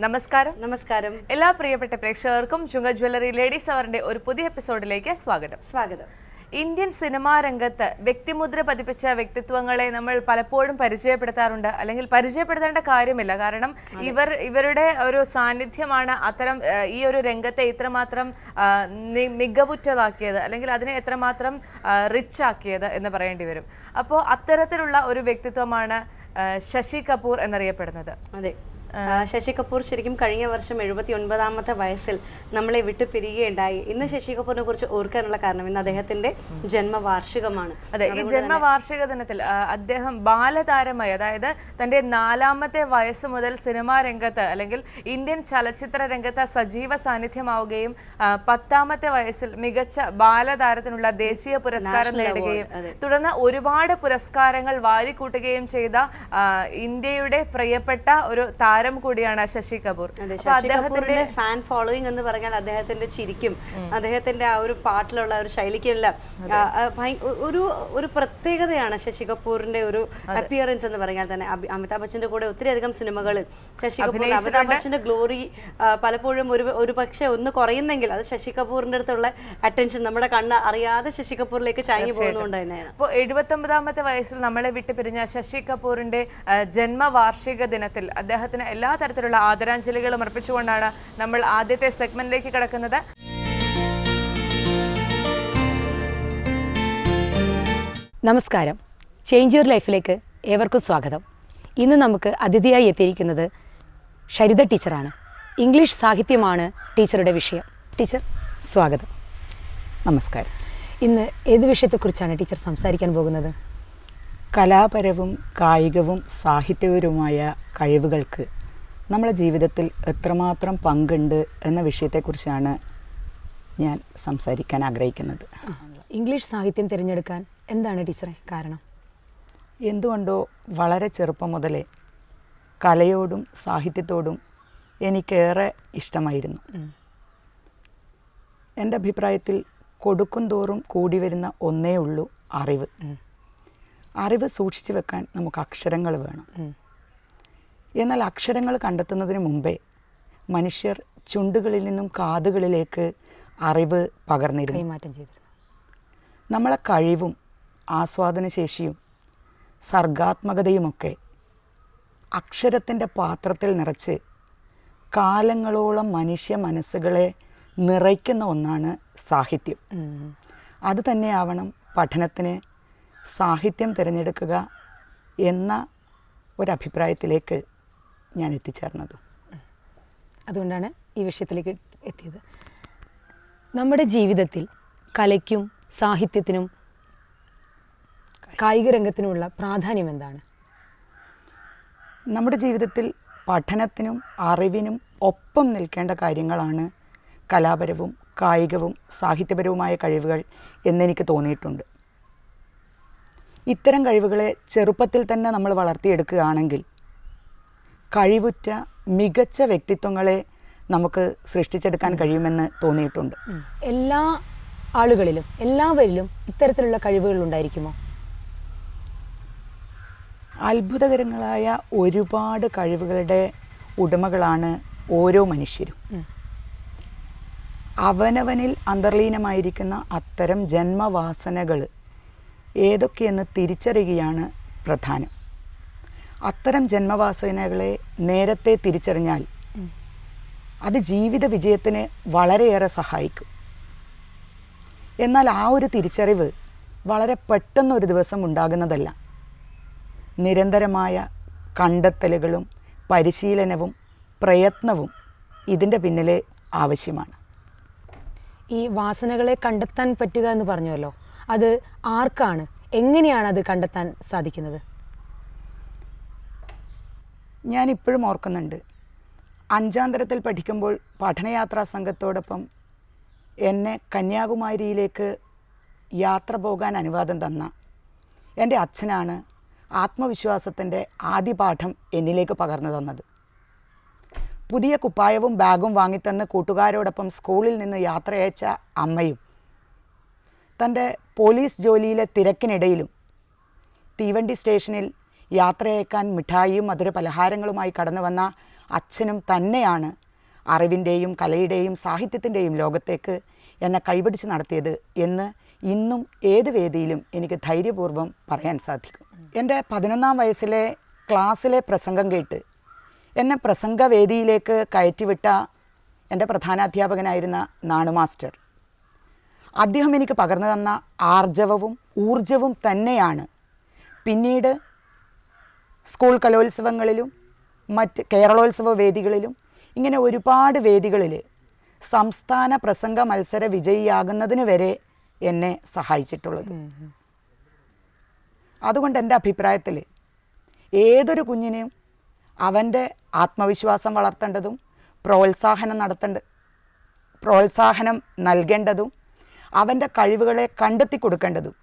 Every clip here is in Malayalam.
നമസ്കാരം. നമസ്കാരം എല്ലാ പ്രിയപ്പെട്ട പ്രേക്ഷകർക്കും ചുങ്ക ജ്വല്ലറി ലേഡീസ് അവറിന്റെ ഒരു പുതിയ എപ്പിസോഡിലേക്ക് സ്വാഗതം. ഇന്ത്യൻ സിനിമാ രംഗത്ത് വ്യക്തിമുദ്ര പതിപ്പിച്ച വ്യക്തിത്വങ്ങളെ നമ്മൾ പലപ്പോഴും പരിചയപ്പെടുത്താറുണ്ട്, അല്ലെങ്കിൽ പരിചയപ്പെടുത്തേണ്ട കാര്യമില്ല. കാരണം ഇവരുടെ ഒരു സാന്നിധ്യമാണ് അത്തരം ഈ ഒരു രംഗത്തെ ഇത്രമാത്രം മികവുറ്റതാക്കിയത്, അല്ലെങ്കിൽ അതിനെ എത്രമാത്രം റിച്ച് ആക്കിയത് എന്ന് പറയേണ്ടി വരും. അപ്പോൾ അത്തരത്തിലുള്ള ഒരു വ്യക്തിത്വമാണ് ശശി കപൂർ എന്നറിയപ്പെടുന്നത്. അതെ, ശശി കപൂർ ശരിക്കും കഴിഞ്ഞ വർഷം 79ാമത്തെ വയസ്സിൽ നമ്മളെ വിട്ടു പിരിയുകയുണ്ടായി. ഇന്ന് ശശി കപൂറിനെ കുറിച്ച് ഓർക്കാനുള്ള കാരണം ഇന്ന് അദ്ദേഹത്തിന്റെ ജന്മവാർഷികമാണ്. അതെ, ഈ ജന്മവാർഷിക ദിനത്തിൽ അദ്ദേഹം ബാലതാരമായി, അതായത് തന്റെ 4ാമത്തെ വയസ്സ് മുതൽ സിനിമാ രംഗത്ത് അല്ലെങ്കിൽ ഇന്ത്യൻ ചലച്ചിത്ര രംഗത്ത് സജീവ സാന്നിധ്യമാവുകയും 10ാമത്തെ വയസ്സിൽ മികച്ച ബാലതാരത്തിനുള്ള ദേശീയ പുരസ്കാരം നേടുകയും തുടർന്ന് ഒരുപാട് പുരസ്കാരങ്ങൾ വാരിക്കൂട്ടുകയും ചെയ്ത ഇന്ത്യയുടെ പ്രിയപ്പെട്ട ഒരു താരം കൂടിയാണ് ശശി കപൂർ. അദ്ദേഹത്തിന്റെ ഫാൻ ഫോളോയിങ് എന്ന് പറഞ്ഞാൽ അദ്ദേഹത്തിന്റെ ചിരിക്കും അദ്ദേഹത്തിന്റെ ആ ഒരു പാട്ടിലുള്ള ഒരു ശൈലിക്കെല്ലാം ഒരു പ്രത്യേകതയാണ് ശശി കപൂറിന്റെ ഒരു അപ്പിയറൻസ് എന്ന് പറഞ്ഞാൽ തന്നെ. അമിതാഭ് ബച്ചന്റെ കൂടെ ഒത്തിരിയധികം സിനിമകളിൽ ശശി കപൂർ, അമിതാഭ് ബച്ചന്റെ ഗ്ലോറി പലപ്പോഴും ഒരു പക്ഷെ ഒന്ന് കുറയുന്നെങ്കിൽ അത് ശശി കപൂറിന്റെ അടുത്തുള്ള അറ്റൻഷൻ നമ്മുടെ കണ്ണ് അറിയാതെ ശശി കപൂറിലേക്ക് ചാങ്ങി പോകുന്നതുകൊണ്ട് തന്നെയാണ്. അപ്പോൾ 79ാമത്തെ വയസ്സിൽ നമ്മളെ വിട്ടുപിരിഞ്ഞ ശശി കപൂറിന്റെ ജന്മവാർഷിക ദിനത്തിൽ അദ്ദേഹത്തിന് എല്ലാ തരത്തിലുള്ള ആദരാഞ്ജലികളും അർപ്പിച്ചുകൊണ്ടാണ് നമ്മൾ ആദ്യത്തെ സെഗ്മെന്റിലേക്ക് കടക്കുന്നത്. നമസ്കാരം, ചേഞ്ച് യുവർ ലൈഫിലേക്ക് ഏവർക്കും സ്വാഗതം. ഇന്ന് നമുക്ക് അതിഥിയായി എത്തിയിരിക്കുന്നത് ഷരിത ടീച്ചറാണ്. ഇംഗ്ലീഷ് സാഹിത്യമാണ് ടീച്ചറുടെ വിഷയം. ടീച്ചർ, സ്വാഗതം. നമസ്കാരം. ഇന്ന് ഏത് വിഷയത്തെക്കുറിച്ചാണ് ടീച്ചർ സംസാരിക്കാൻ പോകുന്നത്? കലാപരവും കായികവും സാഹിത്യപരവുമായ കഴിവുകൾക്ക് നമ്മുടെ ജീവിതത്തിൽ എത്രമാത്രം പങ്കുണ്ട് എന്ന വിഷയത്തെക്കുറിച്ചാണ് ഞാൻ സംസാരിക്കാൻ ആഗ്രഹിക്കുന്നത്. ഇംഗ്ലീഷ് സാഹിത്യം തിരഞ്ഞെടുക്കാൻ എന്താണ് ടീച്ചറെ കാരണം? എന്തുകൊണ്ടോ വളരെ ചെറുപ്പം മുതലേ കലയോടും സാഹിത്യത്തോടും എനിക്കേറെ ഇഷ്ടമായിരുന്നു. എൻ്റെ അഭിപ്രായത്തിൽ കൊടുക്കും തോറും കൂടി വരുന്ന ഒന്നേ ഉള്ളൂ അറിവ്. അറിവ് സൂക്ഷിച്ചു വെക്കാൻ നമുക്ക് അക്ഷരങ്ങൾ വേണം. എന്നാൽ അക്ഷരങ്ങൾ കണ്ടെത്തുന്നതിന് മുമ്പേ മനുഷ്യർ ചുണ്ടുകളിൽ നിന്നും കാതുകളിലേക്ക് അറിവ് പകർന്നിരുന്നു, കൈമാറ്റം ചെയ്തിരുന്നു. നമ്മളെ കഴിവും ആസ്വാദനശേഷിയും സർഗാത്മകതയുമൊക്കെ അക്ഷരത്തിൻ്റെ പാത്രത്തിൽ നിറച്ച് കാലങ്ങളോളം മനുഷ്യ മനസ്സുകളെ നിറയ്ക്കുന്ന ഒന്നാണ് സാഹിത്യം. അത് തന്നെയാവണം പഠനത്തിന് സാഹിത്യം തിരഞ്ഞെടുക്കുക എന്ന ഒരഭിപ്രായത്തിലേക്ക് ഞാൻ എത്തിച്ചേർന്നത്. അതുകൊണ്ടാണ് ഈ വിഷയത്തിലേക്ക് എത്തിയത്. നമ്മുടെ ജീവിതത്തിൽ കലയ്ക്കും സാഹിത്യത്തിനും കായിക രംഗത്തിനുമുള്ള പ്രാധാന്യം എന്താണ്? നമ്മുടെ ജീവിതത്തിൽ പഠനത്തിനും അറിവിനും ഒപ്പം നിൽക്കേണ്ട കാര്യങ്ങളാണ് കലാപരവും കായികവും സാഹിത്യപരവുമായ കഴിവുകൾ എന്നെനിക്ക് തോന്നിയിട്ടുണ്ട്. ഇത്തരം കഴിവുകളെ ചെറുപ്പത്തിൽ തന്നെ നമ്മൾ വളർത്തിയെടുക്കുകയാണെങ്കിൽ കഴിവുറ്റ മികച്ച വ്യക്തിത്വങ്ങളെ നമുക്ക് സൃഷ്ടിച്ചെടുക്കാൻ കഴിയുമെന്ന് തോന്നിയിട്ടുണ്ട്. എല്ലാ ആളുകളിലും എല്ലാവരിലും ഇത്തരത്തിലുള്ള കഴിവുകൾ ഉണ്ടായിരിക്കുമോ? അത്ഭുതകരങ്ങളായ ഒരുപാട് കഴിവുകളുടെ ഉടമകളാണ് ഓരോ മനുഷ്യരും. അവനവനിൽ അന്തർലീനമായിരിക്കുന്ന അത്തരം ജന്മവാസനകൾ ഏതൊക്കെയെന്ന് തിരിച്ചറിയുകയാണ് പ്രധാനം. അത്തരം ജന്മവാസനകളെ നേരത്തെ തിരിച്ചറിഞ്ഞാൽ അത് ജീവിത വിജയത്തിന് വളരെയേറെ സഹായിക്കും. എന്നാൽ ആ ഒരു തിരിച്ചറിവ് വളരെ പെട്ടെന്നൊരു ദിവസം ഉണ്ടാകുന്നതല്ല. നിരന്തരമായ കണ്ടെത്തലുകളും പരിശീലനവും പ്രയത്നവും ഇതിൻ്റെ പിന്നിലെ ആവശ്യമാണ്. ഈ വാസനകളെ കണ്ടെത്താൻ പറ്റുക എന്ന് പറഞ്ഞല്ലോ, അത് ആർക്കാണ്, എങ്ങനെയാണ് അത് കണ്ടെത്താൻ സാധിക്കുന്നത്? ഞാനിപ്പോഴും ഓർക്കുന്നുണ്ട്, 5ാം തരത്തിൽ പഠിക്കുമ്പോൾ പഠനയാത്രാ സംഘത്തോടൊപ്പം എന്നെ കന്യാകുമാരിയിലേക്ക് യാത്ര പോകാൻ അനുവാദം തന്ന എൻ്റെ അച്ഛനാണ് ആത്മവിശ്വാസത്തിൻ്റെ ആദ്യ പാഠം എന്നിലേക്ക് പകർന്നു തന്നത്. പുതിയ കുപ്പായവും ബാഗും വാങ്ങിത്തന്ന് കൂട്ടുകാരോടൊപ്പം സ്കൂളിൽ നിന്ന് യാത്രയച്ച അമ്മയും തൻ്റെ പോലീസ് ജോലിയിലെ തിരക്കിനിടയിലും തീവണ്ടി സ്റ്റേഷനിൽ യാത്രയയക്കാൻ മിഠായിയും മധുര പലഹാരങ്ങളുമായി കടന്നു വന്ന അച്ഛനും തന്നെയാണ് അറിവിൻ്റെയും കലയുടെയും സാഹിത്യത്തിൻ്റെയും ലോകത്തേക്ക് എന്നെ കൈപിടിച്ച് നടത്തിയത് എന്ന് ഇന്നും ഏത് വേദിയിലും എനിക്ക് ധൈര്യപൂർവ്വം പറയാൻ സാധിക്കും. എൻ്റെ 11ാം വയസ്സിലെ ക്ലാസ്സിലെ പ്രസംഗം കേട്ട് എന്നെ പ്രസംഗവേദിയിലേക്ക് കയറ്റിവിട്ട എൻ്റെ പ്രധാനാധ്യാപകനായിരുന്ന നാണു മാസ്റ്റർ, അദ്ദേഹം എനിക്ക് പകർന്നു തന്ന ആർജവവും ഊർജവും തന്നെയാണ് പിന്നീട് സ്കൂൾ കലോത്സവങ്ങളിലും മറ്റ് കേരളോത്സവ വേദികളിലും ഇങ്ങനെ ഒരുപാട് വേദികളിൽ സംസ്ഥാന പ്രസംഗ മത്സര വിജയിയാകുന്നതിന് വരെ എന്നെ സഹായിച്ചിട്ടുള്ളത്. അതുകൊണ്ട് എൻ്റെ അഭിപ്രായത്തിൽ ഏതൊരു കുഞ്ഞിനെയും അവൻ്റെ ആത്മവിശ്വാസം വളർത്തേണ്ടതും പ്രോത്സാഹനം നൽകേണ്ടതും അവൻ്റെ കഴിവുകളെ കണ്ടെത്തി കൊടുക്കേണ്ടതും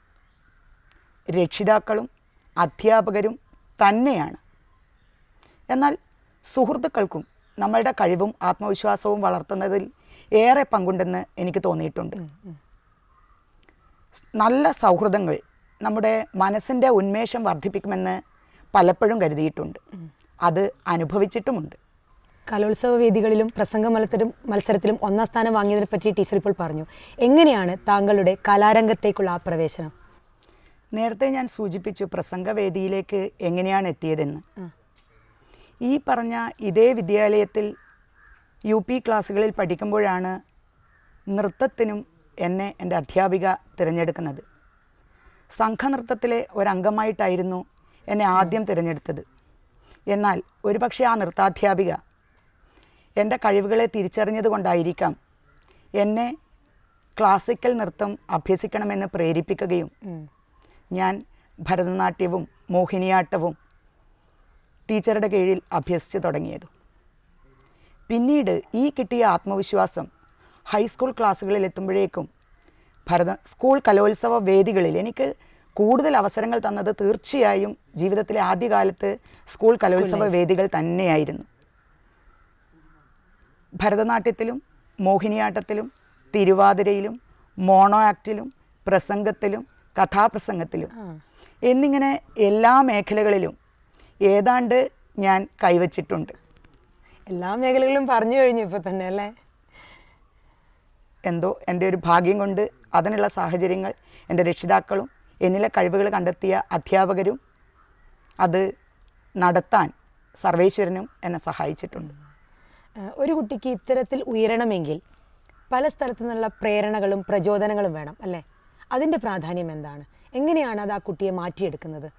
രക്ഷിതാക്കളും അധ്യാപകരും തന്നെയാണ്. എന്നാൽ സുഹൃത്തുക്കൾക്കും നമ്മളുടെ കഴിവും ആത്മവിശ്വാസവും വളർത്തുന്നതിൽ ഏറെ പങ്കുണ്ടെന്ന് എനിക്ക് തോന്നിയിട്ടുണ്ട്. നല്ല സൗഹൃദങ്ങൾ നമ്മുടെ മനസ്സിൻ്റെ ഉന്മേഷം വർദ്ധിപ്പിക്കുമെന്ന് പലപ്പോഴും കരുതിയിട്ടുണ്ട്. അത് അനുഭവിച്ചിട്ടുമുണ്ട്. കലോത്സവ വേദികളിലും പ്രസംഗ മത്സരത്തിലും 1ാം സ്ഥാനം വാങ്ങിയതിനെ പറ്റി ടീച്ചർ ഇപ്പോൾ പറഞ്ഞു. എങ്ങനെയാണ് താങ്കളുടെ കലാരംഗത്തേക്കുള്ള ആ പ്രവേശനം? നേരത്തെ ഞാൻ സൂചിപ്പിച്ചു പ്രസംഗവേദിയിലേക്ക് എങ്ങനെയാണ് എത്തിയതെന്ന്. ഈ പറഞ്ഞ ഇതേ വിദ്യാലയത്തിൽ UP ക്ലാസ്സുകളിൽ പഠിക്കുമ്പോഴാണ് നൃത്തത്തിനും എന്നെ എൻ്റെ അധ്യാപിക തിരഞ്ഞെടുക്കുന്നത്. സംഘനൃത്തത്തിലെ ഒരംഗമായിട്ടായിരുന്നു എന്നെ ആദ്യം തിരഞ്ഞെടുത്തത്. എന്നാൽ ഒരുപക്ഷെ ആ നൃത്താധ്യാപിക എൻ്റെ കഴിവുകളെ തിരിച്ചറിഞ്ഞത് കൊണ്ടായിരിക്കാം എന്നെ ക്ലാസിക്കൽ നൃത്തം അഭ്യസിക്കണമെന്ന് പ്രേരിപ്പിക്കുകയും ഞാൻ ഭരതനാട്യവും മോഹിനിയാട്ടവും ടീച്ചറുടെ കീഴിൽ അഭ്യസിച്ച് തുടങ്ങിയത്. പിന്നീട് ഈ കിട്ടിയ ആത്മവിശ്വാസം ഹൈസ്കൂൾ ക്ലാസ്സുകളിൽ എത്തുമ്പോഴേക്കും സ്കൂൾ കലോത്സവ വേദികളിൽ എനിക്ക് കൂടുതൽ അവസരങ്ങൾ തന്നത് തീർച്ചയായും ജീവിതത്തിലെ ആദ്യകാലത്ത് സ്കൂൾ കലോത്സവ വേദികൾ തന്നെയായിരുന്നു. ഭരതനാട്യത്തിലും മോഹിനിയാട്ടത്തിലും തിരുവാതിരയിലും മോണോ ആക്റ്റിലും പ്രസംഗത്തിലും കഥാപ്രസംഗത്തിലും എന്നിങ്ങനെ എല്ലാ മേഖലകളിലും ഏതാണ്ട് ഞാൻ കൈവച്ചിട്ടുണ്ട്. എല്ലാ മേഖലകളിലും പറഞ്ഞു കഴിഞ്ഞു ഇപ്പോൾ തന്നെ അല്ലേ? എന്തോ എൻ്റെ ഒരു ഭാഗ്യം കൊണ്ട് അതിനുള്ള സാഹചര്യങ്ങൾ എൻ്റെ രക്ഷിതാക്കളും എന്നിലെ കഴിവുകൾ കണ്ടെത്തിയ അധ്യാപകരും അത് നടത്താൻ സർവേശ്വരനും എന്നെ സഹായിച്ചിട്ടുണ്ട്. ഒരു കുട്ടിക്ക് ഇത്തരത്തിൽ ഉയരണമെങ്കിൽ പല സ്ഥലത്തു നിന്നുള്ള പ്രേരണകളും പ്രചോദനങ്ങളും വേണം അല്ലേ? അതിൻ്റെ പ്രാധാന്യം എന്താണ്? എങ്ങനെയാണ് അത് ആ കുട്ടിയെ മാറ്റിയെടുക്കുന്നത്?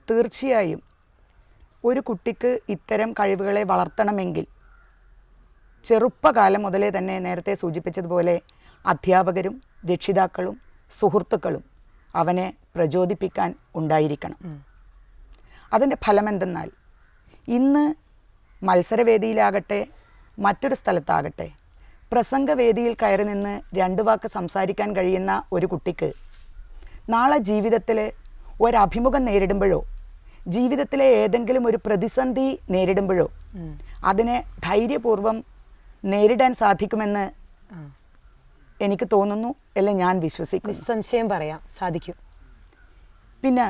തീർച്ചയായും ഒരു കുട്ടിക്ക് ഇത്തരം കഴിവുകളെ വളർത്തണമെങ്കിൽ ചെറുപ്പകാലം മുതലേ തന്നെ നേരത്തെ സൂചിപ്പിച്ചതുപോലെ അധ്യാപകരും രക്ഷിതാക്കളും സുഹൃത്തുക്കളും അവനെ പ്രചോദിപ്പിക്കാൻ ഉണ്ടായിരിക്കണം. അതിൻ്റെ ഫലമെന്തെന്നാൽ ഇന്ന് മത്സരവേദിയിലാകട്ടെ മറ്റൊരു സ്ഥലത്താകട്ടെ പ്രസംഗവേദിയിൽ കയറി നിന്ന് 2 വാക്ക് സംസാരിക്കാൻ കഴിയുന്ന ഒരു കുട്ടിക്ക് നാളെ ജീവിതത്തിൽ ഒരഭിമുഖം നേരിടുമ്പോഴോ ജീവിതത്തിലെ ഏതെങ്കിലും ഒരു പ്രതിസന്ധി നേരിടുമ്പോഴോ അതിനെ ധൈര്യപൂർവ്വം നേരിടാൻ സാധിക്കുമെന്ന് എനിക്ക് തോന്നുന്നു, അല്ലെ ഞാൻ വിശ്വസിക്കുന്നു. നിസ്സംശയം പറയാം, സാധിക്കും. പിന്നെ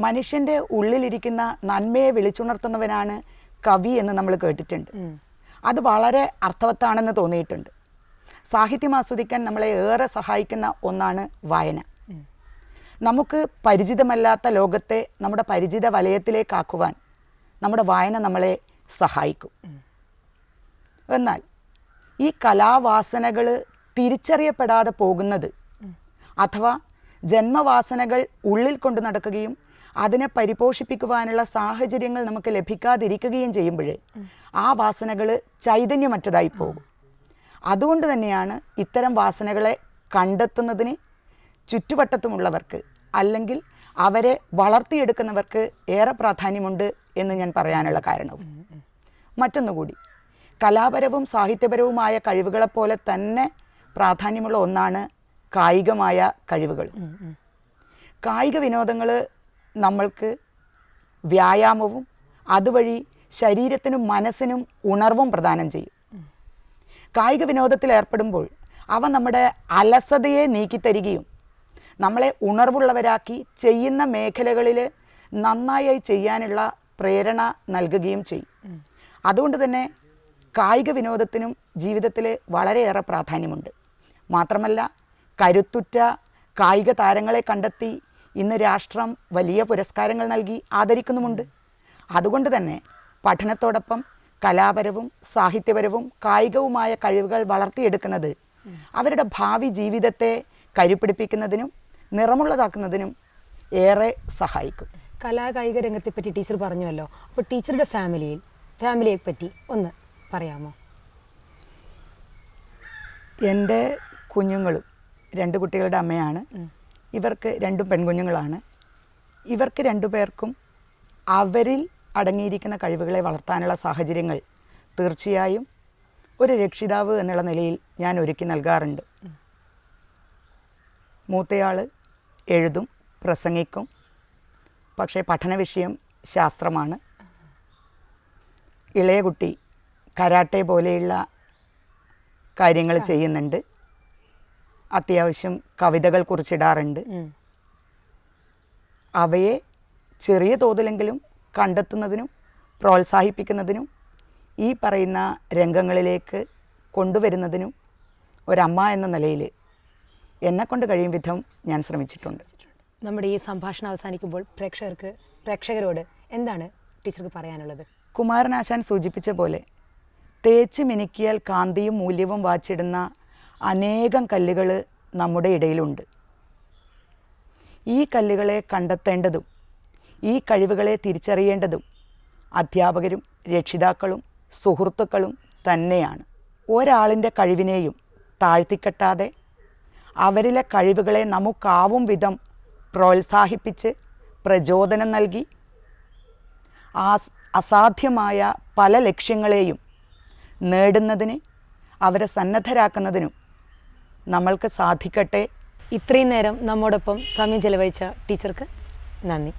മനുഷ്യൻ്റെ ഉള്ളിലിരിക്കുന്ന നന്മയെ വിളിച്ചുണർത്തുന്നവനാണ് കവി എന്ന് നമ്മൾ കേട്ടിട്ടുണ്ട്. അത് വളരെ അർത്ഥവത്താണെന്ന് തോന്നിയിട്ടുണ്ട്. സാഹിത്യം ആസ്വദിക്കാൻ നമ്മളെ ഏറെ സഹായിക്കുന്ന ഒന്നാണ് വായന. നമുക്ക് പരിചിതമല്ലാത്ത ലോകത്തെ നമ്മുടെ പരിചിത വലയത്തിലേക്കാക്കുവാൻ നമ്മുടെ വായന നമ്മളെ സഹായിക്കും. എന്നാൽ ഈ കലാവാസനകൾ തിരിച്ചറിയപ്പെടാതെ പോകുന്നത് അഥവാ ജന്മവാസനകൾ ഉള്ളിൽ കൊണ്ടു നടക്കുകയും അതിനെ പരിപോഷിപ്പിക്കുവാനുള്ള സാഹചര്യങ്ങൾ നമുക്ക് ലഭിക്കാതിരിക്കുകയും ചെയ്യുമ്പോൾ ആ വാസനകൾ ചൈതന്യമറ്റതായി പോകും. അതുകൊണ്ട് തന്നെയാണ് ഇത്തരം വാസനകളെ കണ്ടെത്തുന്നതിന് ചുറ്റുവട്ടത്തുമുള്ളവർക്ക് അല്ലെങ്കിൽ അവരെ വളർത്തിയെടുക്കുന്നവർക്ക് ഏറെ പ്രാധാന്യമുണ്ട് എന്ന് ഞാൻ പറയാനുള്ള കാരണവും. മറ്റൊന്നുകൂടി, കലാപരവും സാഹിത്യപരവുമായ കഴിവുകളെപ്പോലെ തന്നെ പ്രാധാന്യമുള്ള ഒന്നാണ് കായികമായ കഴിവുകൾ. കായിക വിനോദങ്ങൾ നമ്മൾക്ക് വ്യായാമവും അതുവഴി ശരീരത്തിനും മനസ്സിനും ഉണർവും പ്രദാനം ചെയ്യും. കായിക വിനോദത്തിൽ ഏർപ്പെടുമ്പോൾ അവ നമ്മുടെ അലസതയെ നീക്കിത്തരികയും നമ്മളെ ഉണർവുള്ളവരാക്കി ചെയ്യുന്ന മേഖലകളിൽ നന്നായി ചെയ്യാനുള്ള പ്രേരണ നൽകുകയും ചെയ്യും. അതുകൊണ്ട് തന്നെ കായിക വിനോദത്തിനും ജീവിതത്തിൽ വളരെയേറെ പ്രാധാന്യമുണ്ട്. മാത്രമല്ല, കരുത്തുറ്റ കായിക താരങ്ങളെ കണ്ടെത്തി ഇന്ന് രാഷ്ട്രം വലിയ പുരസ്കാരങ്ങൾ നൽകി ആദരിക്കുന്നുമുണ്ട്. അതുകൊണ്ട് തന്നെ പഠനത്തോടൊപ്പം കലാപരവും സാഹിത്യപരവും കായികവുമായ കഴിവുകൾ വളർത്തിയെടുക്കുന്നത് അവരുടെ ഭാവി ജീവിതത്തെ കരുപിടിപ്പിക്കുന്നതിനും നിറമുള്ളതാക്കുന്നതിനും ഏറെ സഹായിക്കും. കലാകായിക രംഗത്തെ പറ്റി ടീച്ചർ പറഞ്ഞുവല്ലോ. അപ്പോൾ ടീച്ചറുടെ ഫാമിലിയെ പറ്റി ഒന്ന് പറയാമോ? എൻ്റെ കുഞ്ഞുങ്ങളും 2 കുട്ടികളുടെ അമ്മയാണ്. ഇവർക്ക് 2 പെൺകുഞ്ഞുങ്ങളാണ്. ഇവർക്ക് 2 പേർക്കും അവരിൽ അടങ്ങിയിരിക്കുന്ന കഴിവുകളെ വളർത്താനുള്ള സാഹചര്യങ്ങൾ തീർച്ചയായും ഒരു രക്ഷിതാവ് എന്നുള്ള നിലയിൽ ഞാൻ ഒരുക്കി നൽകാറുണ്ട്. മൂത്തയാൾ എഴുതും, പ്രസംഗിക്കും. പക്ഷേ പഠന വിഷയം ശാസ്ത്രമാണ്. ഇളയ കുട്ടി കരാട്ടെ പോലെയുള്ള കാര്യങ്ങൾ ചെയ്യുന്നുണ്ട്. അത്യാവശ്യം കവിതകൾ കുറിച്ചിടാറുണ്ട്. അവയെ ചെറിയ തോതിലെങ്കിലും കണ്ടെത്തുന്നതിനും പ്രോത്സാഹിപ്പിക്കുന്നതിനും ഈ പറയുന്ന രംഗങ്ങളിലേക്ക് കൊണ്ടുവരുന്നതിനും ഒരമ്മ എന്ന നിലയിൽ എന്നെക്കൊണ്ട് കഴിയും വിധം ഞാൻ ശ്രമിച്ചിട്ടുണ്ട്. നമ്മുടെ ഈ സംഭാഷണം അവസാനിക്കുമ്പോൾ പ്രേക്ഷകരോട് എന്താണ് ടീച്ചർക്ക് പറയാനുള്ളത്? കുമാരനാശാൻ സൂചിപ്പിച്ച പോലെ തേച്ച് മിനുക്കിയാൽ കാന്തിയും മൂല്യവും വാച്ചിടുന്ന അനേകം കല്ലുകൾ നമ്മുടെ ഇടയിലുണ്ട്. ഈ കല്ലുകളെ കണ്ടെത്തേണ്ടതും ഈ കഴിവുകളെ തിരിച്ചറിയേണ്ടതും അധ്യാപകരും രക്ഷിതാക്കളും സുഹൃത്തുക്കളും തന്നെയാണ്. ഒരാളിൻ്റെ കഴിവിനെയും താഴ്ത്തിക്കെട്ടാതെ അവരിലെ കഴിവുകളെ നമുക്കാവും വിധം പ്രോത്സാഹിപ്പിച്ച് പ്രചോദനം നൽകി അസാധ്യമായ പല ലക്ഷ്യങ്ങളെയും നേടുന്നതിന് അവരെ സന്നദ്ധരാക്കുന്നതിനും നമ്മൾക്ക് സാധിക്കട്ടെ. ഇത്രയും നേരം നമ്മോടൊപ്പം സമയം ചെലവഴിച്ച ടീച്ചർക്ക് നന്ദി.